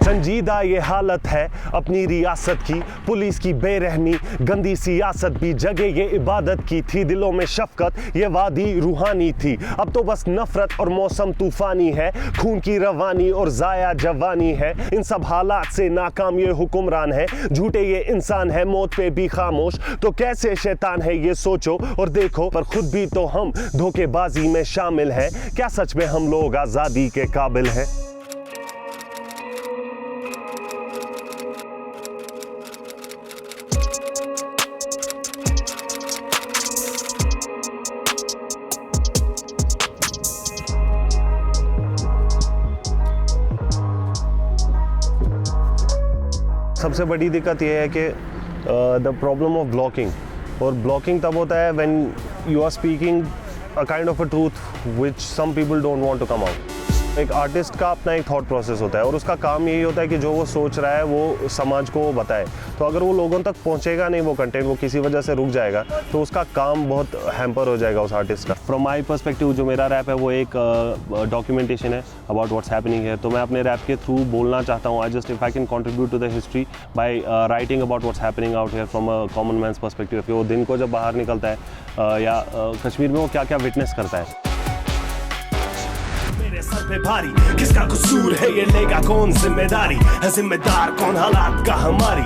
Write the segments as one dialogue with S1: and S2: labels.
S1: संजीदा ये हालत है अपनी रियासत की, पुलिस की बेरहमी, गंदी सियासत भी जगह ये इबादत की थी, दिलों में शफकत ये वादी रूहानी थी। अब तो बस नफरत और मौसम तूफानी है, खून की रवानी और जाया जवानी है। इन सब हालात से नाकाम ये हुक्मरान है, झूठे ये इंसान है, मौत पे भी खामोश। तो कैसे शैतान है ये सोचो और देखो, पर खुद भी तो हम धोखेबाजी में शामिल है। क्या सच में हम लोग आज़ादी के काबिल हैं? सबसे बड़ी दिक्कत यह है कि द प्रॉब्लम ऑफ ब्लॉकिंग, और ब्लॉकिंग तब होता है when you are speaking a kind of a truth which some people don't want to come out. एक आर्टिस्ट का अपना एक थॉट प्रोसेस होता है और उसका काम यही होता है कि जो वो सोच रहा है वो समाज को बताए। तो अगर वो लोगों तक पहुंचेगा नहीं वो कंटेंट, वो किसी वजह से रुक जाएगा, तो उसका काम बहुत हैम्पर हो जाएगा उस आर्टिस्ट का। फ्रॉम माई पर्सपेक्टिव जो मेरा रैप है वो एक डॉक्यूमेंटेशन है अबाउट व्हाट्स हैपनिंग है। तो मैं अपने रैप के थ्रू बोलना चाहता हूँ, I just if I can contribute to the history by writing about what's happening out here from a common man's perspective. वो दिन को जब बाहर निकलता है या कश्मीर में वो क्या क्या विटनेस करता है।
S2: सर पे भारी किसका कसूर है, ये लेगा कौन जिम्मेदारी है, जिम्मेदार कौन हालात का हमारी,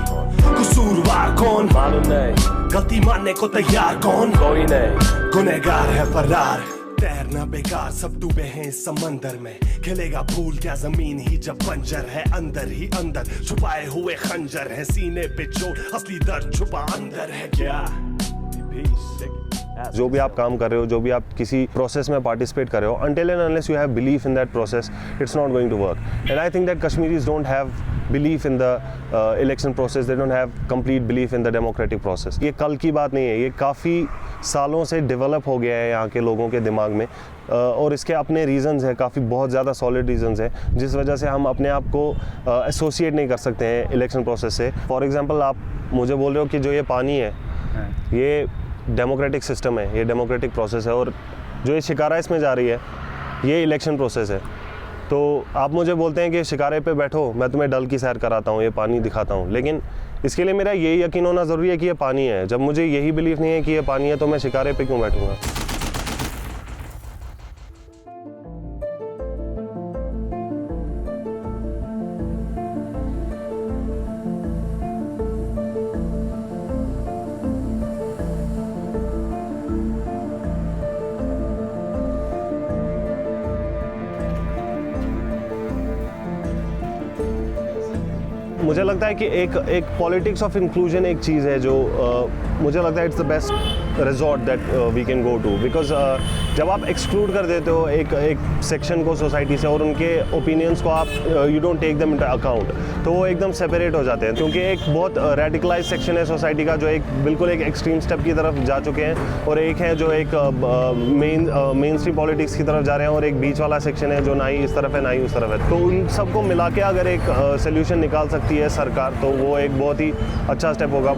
S2: कसूरवार कौन मालूम नहीं, गलती मानने को तैयार कौन कोई नहीं, गुनहगार है फरार। तैरना बेकार सब डूबे हैं इस समंदर में, खेलेगा फूल क्या जमीन ही जब बंजर है, अंदर ही अंदर छुपाए हुए खंजर है, सीने पे चोट असली दर्द छुपा अंदर है क्या।
S1: जो भी आप काम कर रहे हो, जो भी आप किसी प्रोसेस में पार्टिसिपेट कर रहे हो, until and unless you have belief in that process, it's not going to work. And I think that Kashmiris don't have belief in the election process. They don't have complete belief in the democratic process. ये कल की बात नहीं है, ये काफ़ी सालों से डेवलप हो गया है यहाँ के लोगों के दिमाग में, और इसके अपने रीजंस हैं, काफ़ी बहुत ज़्यादा सॉलिड रीजंस हैं जिस वजह से हम अपने आप को एसोसिएट नहीं कर सकते हैं इलेक्शन प्रोसेस से। फॉर एग्जांपल आप मुझे बोल रहे हो कि जो ये पानी है ये डेमोक्रेटिक सिस्टम है, ये डेमोक्रेटिक प्रोसेस है, और जो ये शिकारा इसमें जा रही है ये इलेक्शन प्रोसेस है। तो आप मुझे बोलते हैं कि शिकारे पे बैठो, मैं तुम्हें डल की सैर कराता हूँ, ये पानी दिखाता हूँ, लेकिन इसके लिए मेरा यही यकीन होना ज़रूरी है कि ये पानी है। जब मुझे यही बिलीफ नहीं है कि ये पानी है तो मैं शिकारे पे क्यों बैठूँगा। मुझे लगता है कि एक पॉलिटिक्स ऑफ इंक्लूजन एक चीज़ है जो मुझे लगता है it's the best resort that we can go to, because जब आप एक्सक्लूड कर देते हो एक सेक्शन को सोसाइटी से और उनके ओपिनियंस को आप you don't take them into account, तो वो एकदम सेपरेट हो जाते हैं। क्योंकि एक बहुत रेडिकलाइज सेक्शन है सोसाइटी का जो एक बिल्कुल एक एक्सट्रीम स्टेप की तरफ जा चुके हैं, और एक है जो एक मेन स्ट्रीम पॉलिटिक्स की तरफ जा रहे हैं, और एक बीच वाला सेक्शन है जो ना ही इस तरफ है ना ही उस तरफ है। तो उन सबको मिला के अगर एक सोल्यूशन निकाल सकती है सरकार तो वो एक बहुत ही अच्छा स्टेप होगा।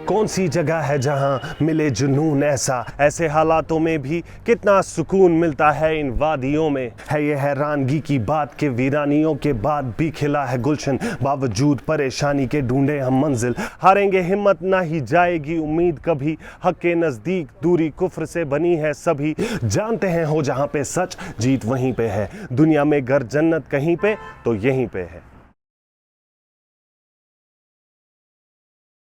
S1: कौन सी जगह है जहां मिले जुनून ऐसा, ऐसे हालातों में भी कितना सुकून मिलता है इन वादियों में। है ये हैरानगी की बात कि वीरानियों के बाद भी खिला है गुलशन, बावजूद परेशानी के ढूंढे हम मंजिल। हारेंगे हिम्मत ना ही जाएगी उम्मीद कभी, हक के नज़दीक दूरी कुफ्र से बनी है सभी। जानते हैं हो जहां पे सच जीत वहीं पे है, दुनिया में गर जन्नत कहीं पे तो यहीं पे है।